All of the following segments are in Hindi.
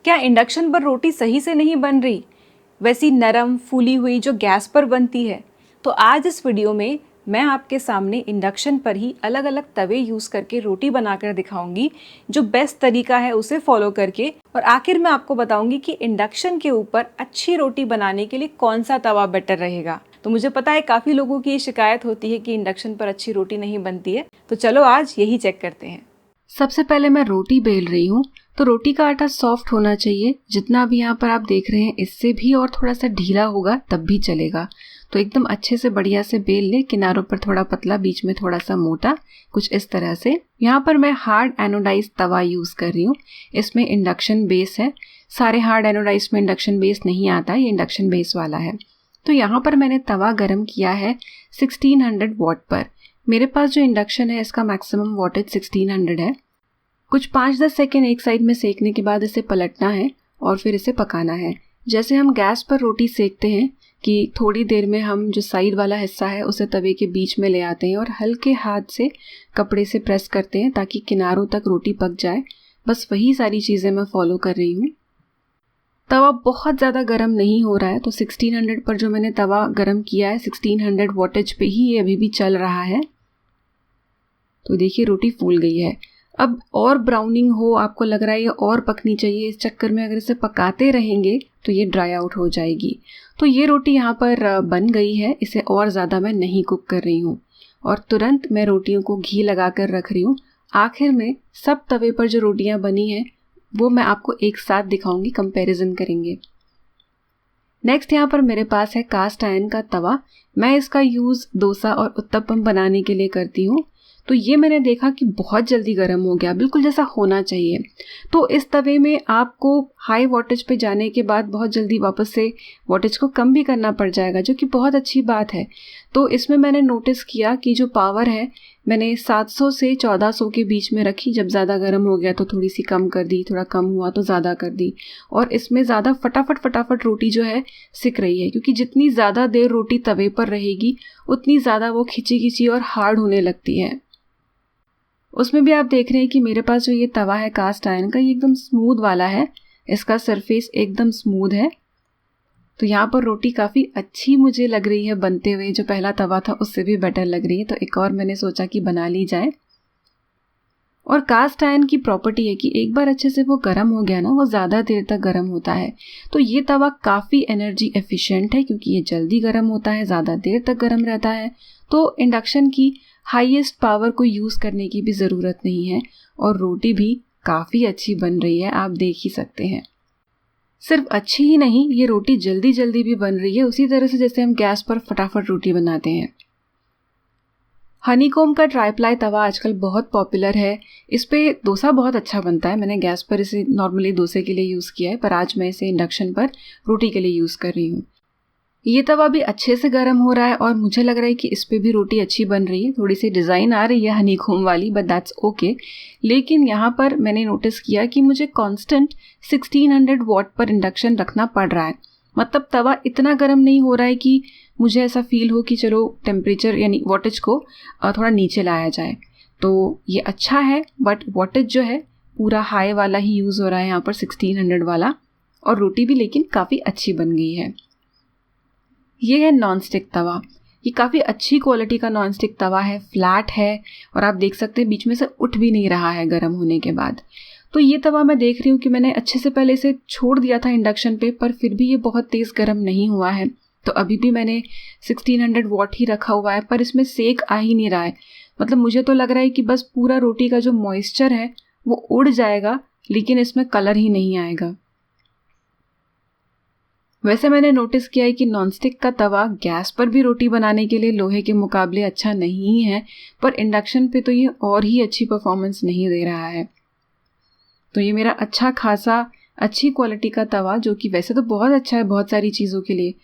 क्या इंडक्शन पर रोटी सही से नहीं बन रही, वैसी नरम फूली हुई जो गैस पर बनती है? तो आज इस वीडियो में मैं आपके सामने इंडक्शन पर ही अलग अलग तवे यूज़ करके रोटी बनाकर दिखाऊंगी, जो बेस्ट तरीका है उसे फॉलो करके। और आखिर में आपको बताऊंगी कि इंडक्शन के ऊपर अच्छी रोटी बनाने के लिए कौन सा तवा बेटर रहेगा। तो मुझे पता है काफ़ी लोगों की ये शिकायत होती है कि इंडक्शन पर अच्छी रोटी नहीं बनती है, तो चलो आज यही चेक करते हैं। सबसे पहले मैं रोटी बेल रही हूँ, तो रोटी का आटा सॉफ्ट होना चाहिए। जितना भी यहाँ पर आप देख रहे हैं इससे भी और थोड़ा सा ढीला होगा तब भी चलेगा। तो एकदम अच्छे से बढ़िया से बेल ले, किनारों पर थोड़ा पतला, बीच में थोड़ा सा मोटा, कुछ इस तरह से। यहाँ पर मैं हार्ड एनोडाइज तवा यूज़ कर रही हूँ। इसमें इंडक्शन बेस है। सारे हार्ड एनोडाइज में इंडक्शन बेस नहीं आता, ये इंडक्शन बेस वाला है। तो यहाँ पर मैंने तवा गर्म किया है 1600 वॉट पर। मेरे पास जो इंडक्शन है इसका मैक्सिमम वॉटेज 1600 है। कुछ 5-10 सेकेंड एक साइड में सेकने के बाद इसे पलटना है और फिर इसे पकाना है। जैसे हम गैस पर रोटी सेकते हैं कि थोड़ी देर में हम जो साइड वाला हिस्सा है उसे तवे के बीच में ले आते हैं और हल्के हाथ से कपड़े से प्रेस करते हैं ताकि किनारों तक रोटी पक जाए। बस वही सारी चीज़ें मैं फॉलो कर रही हूँ। तवा बहुत ज़्यादा गर्म नहीं हो रहा है, तो 1600 पर जो मैंने तवा गर्म किया है 1600 वॉटेज पे ही ये अभी भी चल रहा है। तो देखिए रोटी फूल गई है। अब और ब्राउनिंग हो, आपको लग रहा है ये और पकनी चाहिए, इस चक्कर में अगर इसे पकाते रहेंगे तो ये ड्राई आउट हो जाएगी। तो ये रोटी यहाँ पर बन गई है, इसे और ज़्यादा मैं नहीं कुक कर रही हूँ और तुरंत मैं रोटियों को घी लगा कर रख रही हूँ। आखिर में सब तवे पर जो रोटियाँ बनी हैं वो मैं आपको एक साथ दिखाऊंगी, कंपैरिजन करेंगे। नेक्स्ट यहाँ पर मेरे पास है कास्ट आयरन का तवा। मैं इसका यूज़ डोसा और उत्तपम बनाने के लिए करती हूँ। तो ये मैंने देखा कि बहुत जल्दी गर्म हो गया, बिल्कुल जैसा होना चाहिए। तो इस तवे में आपको हाई वॉटेज पे जाने के बाद बहुत जल्दी वापस से वॉटेज को कम भी करना पड़ जाएगा, जो कि बहुत अच्छी बात है। तो इसमें मैंने नोटिस किया कि जो पावर है मैंने 700 से 1400 के बीच में रखी। जब ज़्यादा गर्म हो गया तो थोड़ी सी कम कर दी, थोड़ा कम हुआ तो ज़्यादा कर दी। और इसमें ज़्यादा फटाफट रोटी जो है सिक रही है, क्योंकि जितनी ज़्यादा देर रोटी तवे पर रहेगी उतनी ज़्यादा वो खिंची खिंची और हार्ड होने लगती है। उसमें भी आप देख रहे हैं कि मेरे पास जो ये तवा है कास्ट आयरन का, ये एकदम स्मूथ वाला है। इसका सरफेस एकदम स्मूथ है। तो यहाँ पर रोटी काफ़ी अच्छी मुझे लग रही है बनते हुए। जो पहला तवा था उससे भी बेटर लग रही है, तो एक और मैंने सोचा कि बना ली जाए। और कास्ट आयरन की प्रॉपर्टी है कि एक बार अच्छे से वो गर्म हो गया ना, वो ज़्यादा देर तक गर्म होता है। तो ये तवा काफ़ी एनर्जी एफिशिएंट है, क्योंकि ये जल्दी गर्म होता है, ज़्यादा देर तक गर्म रहता है। तो इंडक्शन की हाईएस्ट पावर को यूज़ करने की भी ज़रूरत नहीं है और रोटी भी काफ़ी अच्छी बन रही है, आप देख ही सकते हैं। सिर्फ अच्छी ही नहीं, ये रोटी जल्दी जल्दी भी बन रही है, उसी तरह से जैसे हम गैस पर फटाफट रोटी बनाते हैं। हनीकॉम का ट्राईप्लाई तवा आजकल बहुत पॉपुलर है। इस पे डोसा बहुत अच्छा बनता है। मैंने गैस पर इसे नॉर्मली डोसे के लिए यूज़ किया है, पर आज मैं इसे इंडक्शन पर रोटी के लिए यूज़ कर रही हूँ। ये तवा भी अच्छे से गर्म हो रहा है और मुझे लग रहा है कि इस पे भी रोटी अच्छी बन रही है। थोड़ी सी डिज़ाइन आ रही है हनीकॉम वाली, बट दैट्स ओके। लेकिन यहाँ पर मैंने नोटिस किया कि मुझे कांस्टेंट 1600 वॉट पर इंडक्शन रखना पड़ रहा है। मतलब तवा इतना गर्म नहीं हो रहा है कि मुझे ऐसा फील हो कि चलो टेम्परेचर यानी वॉटेज को थोड़ा नीचे लाया जाए। तो ये अच्छा है, बट वॉटेज जो है पूरा हाई वाला ही यूज़ हो रहा है यहाँ पर, 1600 वाला। और रोटी भी लेकिन काफ़ी अच्छी बन गई है। ये है नॉनस्टिक तवा। ये काफ़ी अच्छी क्वालिटी का नॉनस्टिक तवा है, फ्लैट है और आप देख सकते हैं बीच में से उठ भी नहीं रहा है गर्म होने के बाद। तो ये तवा मैं देख रही हूँ कि मैंने अच्छे से पहले इसे छोड़ दिया था इंडक्शन पे, पर फिर भी ये बहुत तेज़ गर्म नहीं हुआ है। तो अभी भी मैंने 1600 वॉट ही रखा हुआ है, पर इसमें सेक आ ही नहीं रहा है। मतलब मुझे तो लग रहा है कि बस पूरा रोटी का जो मॉइस्चर है वो उड़ जाएगा, लेकिन इसमें कलर ही नहीं आएगा। वैसे मैंने नोटिस किया है कि नॉनस्टिक का तवा गैस पर भी रोटी बनाने के लिए लोहे के मुकाबले अच्छा नहीं है, पर इंडक्शन पे तो ये और ही अच्छी परफॉर्मेंस नहीं दे रहा है। तो ये मेरा अच्छा खासा अच्छी क्वालिटी का तवा, जो कि वैसे तो बहुत अच्छा है बहुत सारी चीज़ों के लिए,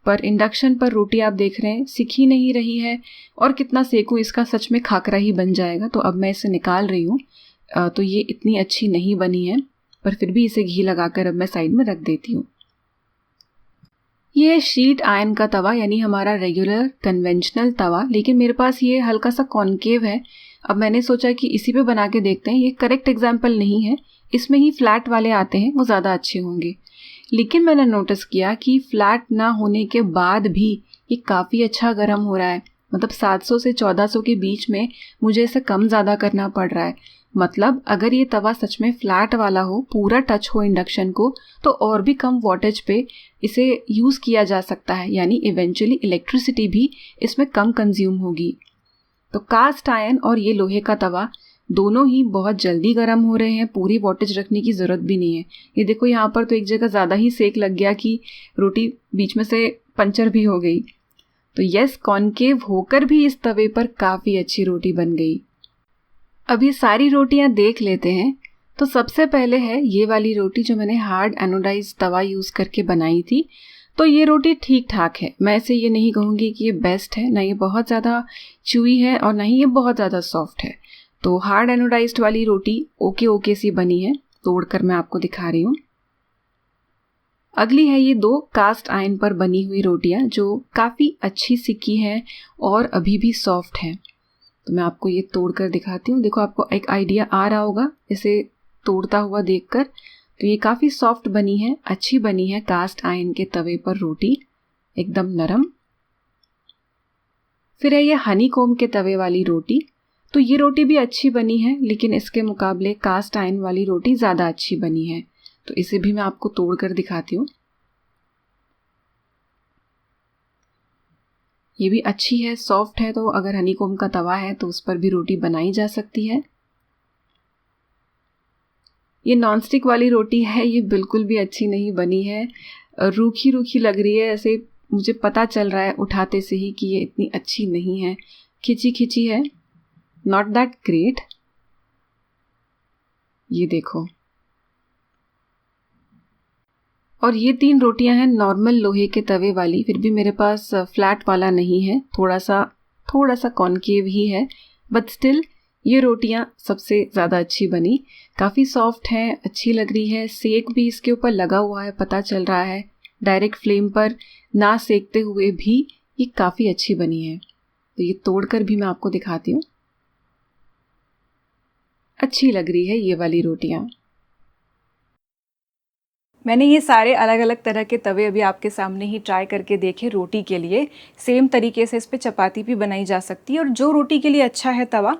पर इंडक्शन पर रोटी आप देख रहे हैं सिक ही नहीं रही है। और कितना सेकूं, इसका सच में खाकरा ही बन जाएगा। तो अब मैं इसे निकाल रही हूँ। तो ये इतनी अच्छी नहीं बनी है, पर फिर भी इसे घी लगाकर अब मैं साइड में रख देती हूँ। ये है शीट आयरन का तवा, यानी हमारा रेगुलर कन्वेंशनल तवा, लेकिन मेरे पास ये हल्का सा कॉनकेव है। अब मैंने सोचा कि इसी पे बना के देखते हैं। ये करेक्ट एग्जाम्पल नहीं है, इसमें ही फ्लैट वाले आते हैं वो ज़्यादा अच्छे होंगे। लेकिन मैंने नोटिस किया कि फ्लैट ना होने के बाद भी ये काफ़ी अच्छा गर्म हो रहा है। मतलब 700 से 1400 के बीच में मुझे इसे कम ज़्यादा करना पड़ रहा है। मतलब अगर ये तवा सच में फ्लैट वाला हो, पूरा टच हो इंडक्शन को, तो और भी कम वॉटेज पे इसे यूज़ किया जा सकता है, यानी इवेंचुअली इलेक्ट्रिसिटी भी इसमें कम कंज्यूम होगी। तो कास्ट आयरन और ये लोहे का तवा दोनों ही बहुत जल्दी गर्म हो रहे हैं, पूरी वॉटेज रखने की ज़रूरत भी नहीं है। ये देखो यहाँ पर तो एक जगह ज़्यादा ही सेक लग गया कि रोटी बीच में से पंचर भी हो गई। तो यस, कॉनकेव होकर भी इस तवे पर काफ़ी अच्छी रोटी बन गई। अब ये सारी रोटियां देख लेते हैं। तो सबसे पहले है ये वाली रोटी जो मैंने हार्ड एनोडाइज तवा यूज़ करके बनाई थी। तो ये रोटी ठीक ठाक है, मैं इसे ये नहीं कहूँगी कि ये बेस्ट है, ना ये बहुत ज़्यादा च्यूई है और ना ही ये बहुत ज़्यादा सॉफ्ट है। तो हार्ड एनोडाइज्ड वाली रोटी ओके ओके सी बनी है, तोड़कर मैं आपको दिखा रही हूँ। अगली है ये 2 कास्ट आयरन पर बनी हुई रोटियां जो काफ़ी अच्छी सिकी हैं और अभी भी सॉफ्ट हैं। तो मैं आपको ये तोड़कर दिखाती हूँ। देखो, आपको एक आइडिया आ रहा होगा इसे तोड़ता हुआ देखकर। तो ये काफ़ी सॉफ्ट बनी है, अच्छी बनी है कास्ट आयरन के तवे पर रोटी, एकदम नरम। फिर है ये हनीकॉम्ब के तवे वाली रोटी। तो ये रोटी भी अच्छी बनी है, लेकिन इसके मुकाबले कास्ट आयरन वाली रोटी ज़्यादा अच्छी बनी है। तो इसे भी मैं आपको तोड़कर दिखाती हूँ। ये भी अच्छी है, सॉफ्ट है। तो अगर हनीकॉम्ब का तवा है तो उस पर भी रोटी बनाई जा सकती है। ये नॉनस्टिक वाली रोटी है, ये बिल्कुल भी अच्छी नहीं बनी है, रूखी रूखी लग रही है। ऐसे मुझे पता चल रहा है उठाते से ही कि ये इतनी अच्छी नहीं है, खिंची खिंची है, नॉट दैट ग्रेट। ये देखो, और ये 3 रोटियां हैं नॉर्मल लोहे के तवे वाली। फिर भी मेरे पास फ्लैट वाला नहीं है, थोड़ा सा कॉनकेव ही है, बट स्टिल ये रोटियां सबसे ज़्यादा अच्छी बनी। काफ़ी सॉफ्ट है, अच्छी लग रही है, सेक भी इसके ऊपर लगा हुआ है, पता चल रहा है। डायरेक्ट फ्लेम पर ना सेकते हुए भी ये काफ़ी अच्छी बनी है। तो ये तोड़कर भी मैं आपको दिखाती हूँ। अच्छी लग रही है ये वाली रोटियां। मैंने ये सारे अलग अलग तरह के तवे अभी आपके सामने ही ट्राई करके देखे रोटी के लिए। सेम तरीके से इस पे चपाती भी बनाई जा सकती है, और जो रोटी के लिए अच्छा है तवा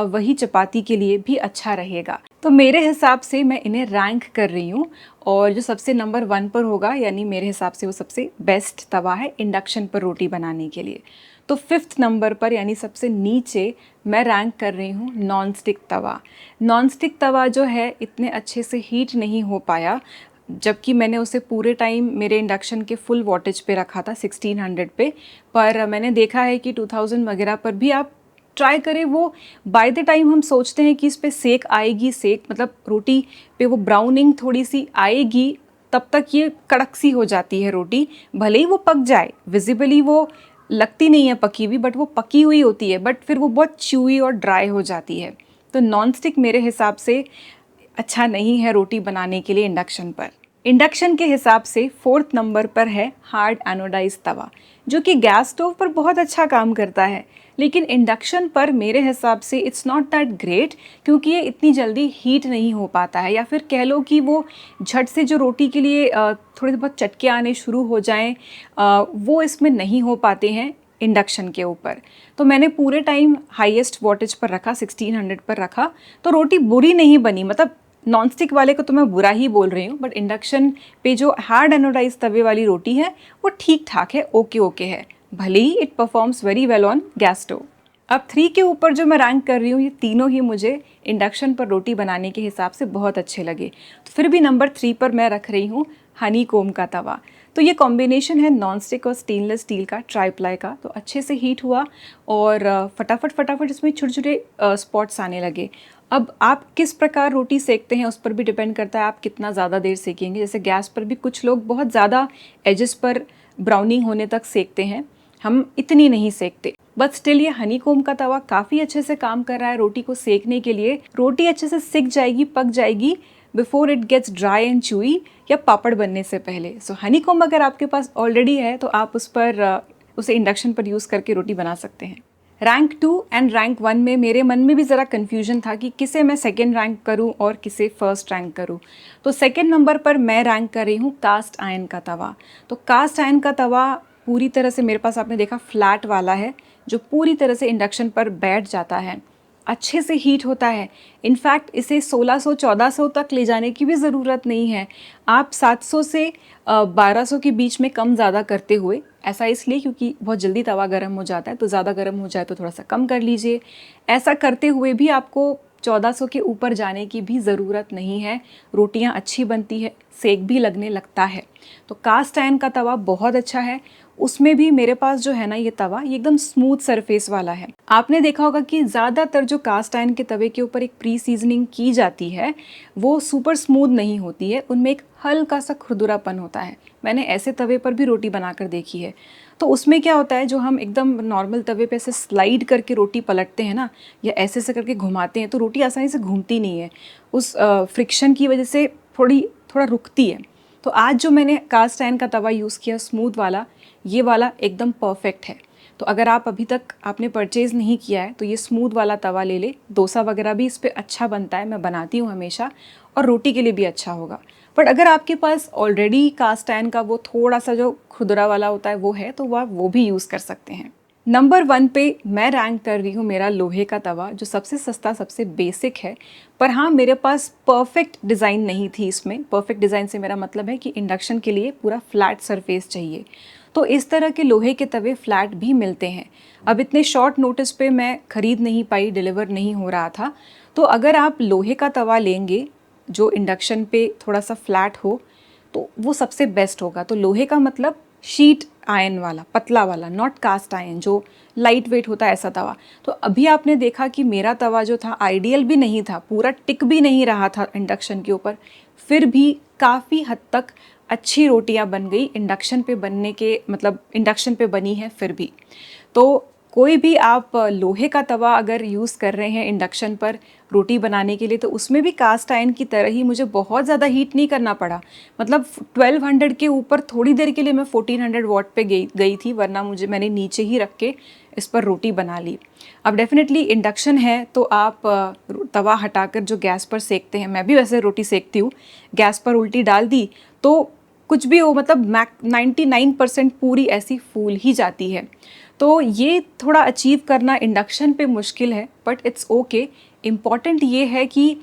वही चपाती के लिए भी अच्छा रहेगा। तो मेरे हिसाब से मैं इन्हें रैंक कर रही हूँ, और जो सबसे नंबर 1 पर होगा, यानी मेरे हिसाब से वो सबसे बेस्ट तवा है इंडक्शन पर रोटी बनाने के लिए। तो 5th नंबर पर, यानी सबसे नीचे, मैं रैंक कर रही हूँ नॉन स्टिक तवा। नॉन स्टिक तवा जो है इतने अच्छे से हीट नहीं हो पाया, जबकि मैंने उसे पूरे टाइम मेरे इंडक्शन के फुल वॉटेज पे रखा था 1600 पे। पर मैंने देखा है कि 2000 वगैरह पर भी आप ट्राई करें, वो बाय द टाइम हम सोचते हैं कि इस पे सेक आएगी, सेक मतलब रोटी पे वो ब्राउनिंग थोड़ी सी आएगी, तब तक ये कड़क सी हो जाती है रोटी। भले ही वो पक जाए, विजिबली वो लगती नहीं है पकी हुई, बट वो पकी हुई होती है, बट फिर वो बहुत च्यूई और ड्राई हो जाती है। तो नॉन स्टिक मेरे हिसाब से अच्छा नहीं है रोटी बनाने के लिए इंडक्शन पर। इंडक्शन के हिसाब से 4th नंबर पर है हार्ड एनोडाइज तवा, जो कि गैस स्टोव पर बहुत अच्छा काम करता है, लेकिन इंडक्शन पर मेरे हिसाब से इट्स नॉट दैट ग्रेट, क्योंकि ये इतनी जल्दी हीट नहीं हो पाता है, या फिर कह लो कि वो झट से जो रोटी के लिए थोड़े बहुत चटके आने शुरू हो जाएं, वो इसमें नहीं हो पाते हैं इंडक्शन के ऊपर। तो मैंने पूरे टाइम हाईएस्ट वॉटेज पर रखा, 1600 पर रखा, तो रोटी बुरी नहीं बनी। मतलब नॉन स्टिक वाले को तो मैं बुरा ही बोल रही हूँ, बट इंडक्शन पे जो हार्ड एनोडाइज तवे वाली रोटी है वो ठीक ठाक है, ओके ओके है, भले ही it performs very well on gas stove. अब 3 के ऊपर जो मैं रैंक कर रही हूँ, ये तीनों ही मुझे इंडक्शन पर रोटी बनाने के हिसाब से बहुत अच्छे लगे। तो फिर भी नंबर 3 पर मैं रख रही हूँ हनीकॉम्ब का तवा। तो ये कॉम्बिनेशन है नॉन स्टिक और स्टेनलेस स्टील का, ट्राई प्लाई का। तो अच्छे से हीट हुआ और फटाफट इसमें छोटे छोटे स्पॉट्स आने लगे। अब आप किस प्रकार रोटी सेकते हैं उस पर भी डिपेंड करता है, आप कितना ज़्यादा देर सेकेंगे। जैसे गैस पर भी कुछ लोग बहुत ज़्यादा एजेस पर ब्राउनिंग होने तक सेकते हैं, हम इतनी नहीं सेकते। बट स्टिल ये हनीकॉम्ब का तवा काफ़ी अच्छे से काम कर रहा है रोटी को सेकने के लिए। रोटी अच्छे से सिक जाएगी, पक जाएगी before it gets dry and chewy, या पापड़ बनने से पहले। सो हनीकॉम्ब अगर आपके पास ऑलरेडी है तो आप उसे इंडक्शन पर यूज़ करके रोटी बना सकते हैं। रैंक 2 एंड रैंक 1 में मेरे मन में भी ज़रा कन्फ्यूजन था कि किसे मैं सेकेंड रैंक करूं और किसे फर्स्ट रैंक करूं। तो सेकेंड नंबर पर मैं रैंक कर रही हूं कास्ट आयरन का तवा। तो कास्ट आयरन का तवा पूरी तरह से मेरे पास आपने देखा फ्लैट वाला है, जो पूरी तरह से इंडक्शन पर बैठ जाता है, अच्छे से हीट होता है। इनफैक्ट इसे 1600-1400 तक ले जाने की भी ज़रूरत नहीं है। आप 700 से 1200 के बीच में कम ज़्यादा करते हुए, ऐसा इसलिए क्योंकि बहुत जल्दी तवा गर्म हो जाता है, तो ज़्यादा गर्म हो जाए तो थोड़ा सा कम कर लीजिए। ऐसा करते हुए भी आपको 1400 के ऊपर जाने की भी ज़रूरत नहीं है। रोटियां अच्छी बनती है, सेक भी लगने लगता है। तो कास्ट आयरन का तवा बहुत अच्छा है। उसमें भी मेरे पास जो है ना ये तवा, ये एकदम स्मूथ सरफेस वाला है। आपने देखा होगा कि ज़्यादातर जो कास्ट आयरन के तवे के ऊपर एक प्री सीजनिंग की जाती है वो सुपर स्मूथ नहीं होती है, उनमें एक हल्का सा खुरदुरापन होता है। मैंने ऐसे तवे पर भी रोटी बनाकर देखी है। तो उसमें क्या होता है, जो हम एकदम नॉर्मल तवे पे ऐसे स्लाइड करके रोटी पलटते हैं ना, या ऐसे ऐसे करके घुमाते हैं, तो रोटी आसानी से घूमती नहीं है, उस फ्रिक्शन की वजह से थोड़ा रुकती है। तो आज जो मैंने कास्ट आयरन का तवा यूज़ किया स्मूथ वाला, ये वाला एकदम परफेक्ट है। तो अगर आप अभी तक आपने परचेज़ नहीं किया है तो ये स्मूथ वाला तवा ले ले। डोसा वगैरह भी इस पर अच्छा बनता है, मैं बनाती हूँ हमेशा, और रोटी के लिए भी अच्छा होगा। बट अगर आपके पास ऑलरेडी कास्ट आयरन का वो थोड़ा सा जो खुरदरा वाला होता है वो है, तो आप वो भी यूज़ कर सकते हैं। नंबर 1 पे मैं रैंक कर रही हूँ मेरा लोहे का तवा, जो सबसे सस्ता, सबसे बेसिक है। पर हाँ, मेरे पास परफेक्ट डिज़ाइन नहीं थी इसमें। परफेक्ट डिज़ाइन से मेरा मतलब है कि इंडक्शन के लिए पूरा फ्लैट सरफेस चाहिए। तो इस तरह के लोहे के तवे फ्लैट भी मिलते हैं। अब इतने शॉर्ट नोटिस पे मैं ख़रीद नहीं पाई, डिलीवर नहीं हो रहा था। तो अगर आप लोहे का तवा लेंगे जो इंडक्शन पे थोड़ा सा फ्लैट हो, तो वो सबसे बेस्ट होगा। तो लोहे का मतलब शीट आयरन वाला, पतला वाला, नॉट कास्ट आयरन जो लाइट वेट होता है, ऐसा तवा। तो अभी आपने देखा कि मेरा तवा जो था आइडियल भी नहीं था, पूरा टिक भी नहीं रहा था इंडक्शन के ऊपर, फिर भी काफ़ी हद तक अच्छी रोटियां बन गई। इंडक्शन पे बनने के मतलब इंडक्शन पे बनी है फिर भी। तो कोई भी आप लोहे का तवा अगर यूज़ कर रहे हैं इंडक्शन पर रोटी बनाने के लिए, तो उसमें भी कास्ट आयरन की तरह ही मुझे बहुत ज़्यादा हीट नहीं करना पड़ा। मतलब 1200 के ऊपर थोड़ी देर के लिए मैं 1400 वॉट पे गई थी, वरना मैंने नीचे ही रख के इस पर रोटी बना ली। अब डेफिनेटली इंडक्शन है तो आप तवा हटाकर जो गैस पर सेकते हैं, मैं भी वैसे रोटी सेकती हूँ, गैस पर उल्टी डाल दी तो कुछ भी हो, मतलब 99% पूरी ऐसी फूल ही जाती है। तो ये थोड़ा अचीव करना इंडक्शन पे मुश्किल है, बट इट्स ओके। इम्पॉर्टेंट ये है कि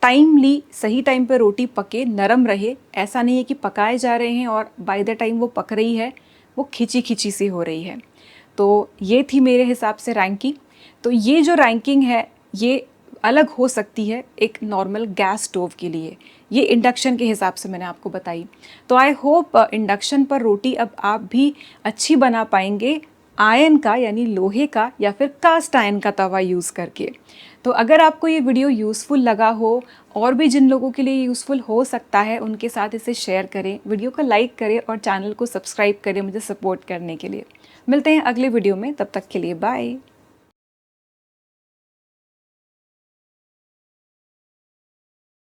टाइमली, सही टाइम पे रोटी पके, नरम रहे। ऐसा नहीं है कि पकाए जा रहे हैं और बाय द टाइम वो पक रही है वो खिंची खिंची सी हो रही है। तो ये थी मेरे हिसाब से रैंकिंग। तो ये जो रैंकिंग है ये अलग हो सकती है एक नॉर्मल गैस स्टोव के लिए, ये इंडक्शन के हिसाब से मैंने आपको बताई। तो आई होप इंडक्शन पर रोटी अब आप भी अच्छी बना पाएंगे आयरन का, यानी लोहे का या फिर कास्ट आयरन का तवा यूज़ करके। तो अगर आपको ये वीडियो यूज़फुल लगा हो, और भी जिन लोगों के लिए यूज़फुल हो सकता है उनके साथ इसे शेयर करें, वीडियो को लाइक करें और चैनल को सब्सक्राइब करें मुझे सपोर्ट करने के लिए। मिलते हैं अगले वीडियो में, तब तक के लिए बाय।